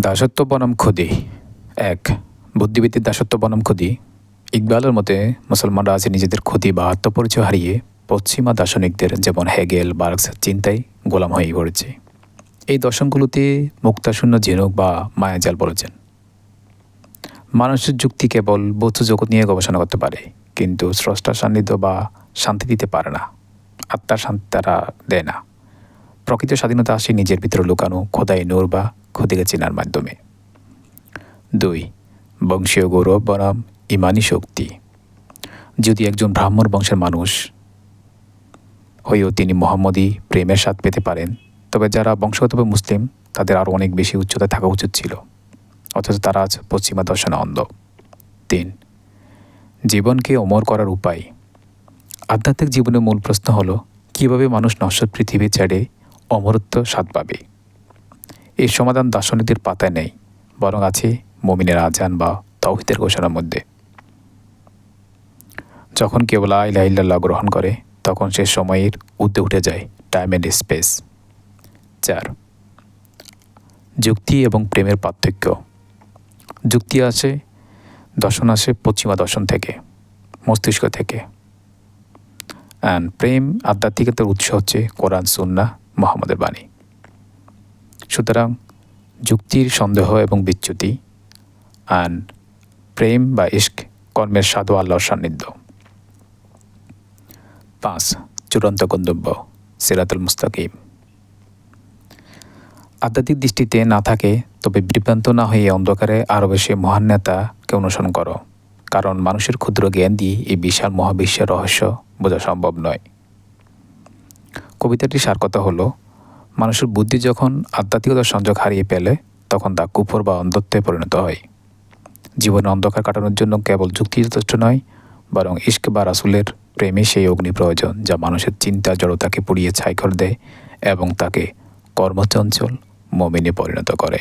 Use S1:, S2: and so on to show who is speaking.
S1: দাসত্ব বনাম খুদি। এক, বুদ্ধিবৃত্তির দাসত্ব বনাম খুদি। ইকবালের মতে মুসলমানরা আজ নিজেদের খুদি বা আত্মপরিচয় হারিয়ে পশ্চিমা দার্শনিকদের যেমন হেগেল, মার্কসের চিন্তায় গোলাম হয়ে পড়েছে। এই দর্শনগুলোতে মুক্তাশূন্য ঝিনুক বা মায়াজাল বলেছেন। মানুষের যুক্তি কেবল বস্তু জগৎ নিয়ে গবেষণা করতে পারে, কিন্তু স্রষ্টার সান্নিধ্য বা শান্তি দিতে পারে না। আত্মার শান্তি তারা দেয় না। প্রকৃত স্বাধীনতা আসে নিজের ভিতরে লুকানো খোদাই নূর বা খুদিকে চেনার মাধ্যমে। 2, বংশীয় গৌরব বনাম ইমানি শক্তি। যদি একজন ব্রাহ্মণ বংশের মানুষ হয়েও তিনি মোহাম্মদী প্রেমের স্বাদ পেতে পারেন, তবে যারা বংশগতভাবে মুসলিম তাদের আরও অনেক বেশি উচ্চতায় থাকা উচিত ছিল, অথচ তারা আজ পশ্চিমা দর্শনে অন্ধ। 3, জীবনকে অমর করার উপায়। আধ্যাত্মিক জীবনের মূল প্রশ্ন হলো কীভাবে মানুষ নশ্বর পৃথিবী ছেড়ে অমরত্ব স্বাদ পাবে। এই সমাধান দার্শনিকদের পাতায় নেই, বরং আছে মুমিনের আজান বা তাওহীদের ঘোষণার মধ্যে। যখন কেউ লা ইলাহা ইল্লাল্লাহ গ্রহণ করে, তখন সে সময়ের ঊর্ধ্বে উঠে যায়, টাইম অ্যান্ড স্পেস। 4, যুক্তি এবং প্রেমের পার্থক্য। যুক্তি আসে, দর্শন আসে পশ্চিমা দর্শন থেকে, মস্তিষ্ক থেকে। অ্যান্ড প্রেম আধ্যাত্মিকতার উৎস হচ্ছে কোরআন, সুন্নাহ, মুহাম্মদের বাণী। সুতরাং যুক্তির সন্দেহ এবং বিচ্যুতি, অ্যান্ড প্রেম বা ইশক কর্মের স্বাদ ও আল্লাহর সান্নিধ্য। 5, চূড়ান্ত গন্তব্য সিরাতুল মুস্তাকিম। আধ্যাত্মিক দৃষ্টিতে না থাকে, তবে বিভ্রান্ত না হয়ে অন্ধকারে আরও বেশি মহান নেতাকে অনুসরণ করো, কারণ মানুষের ক্ষুদ্র জ্ঞান দিয়ে এই বিশাল মহাবিশ্বের রহস্য বোঝা সম্ভব নয়। কবিতাটির সার কথা হলো, মানুষের বুদ্ধি যখন আধ্যাত্মিকতার সংযোগ হারিয়ে ফেলে, তখন তা কুফর বা অন্ধত্বে পরিণত হয়। জীবনে অন্ধকার কাটানোর জন্য কেবল যুক্তি যথেষ্ট নয়, বরং ইশক বা রাসূলের প্রেমে সেই অগ্নি প্রয়োজন, যা মানুষের চিন্তা জড়তাকে পুড়িয়ে ছাই করে দেয় এবং তাকে কর্মচঞ্চল মুমিনে পরিণত করে।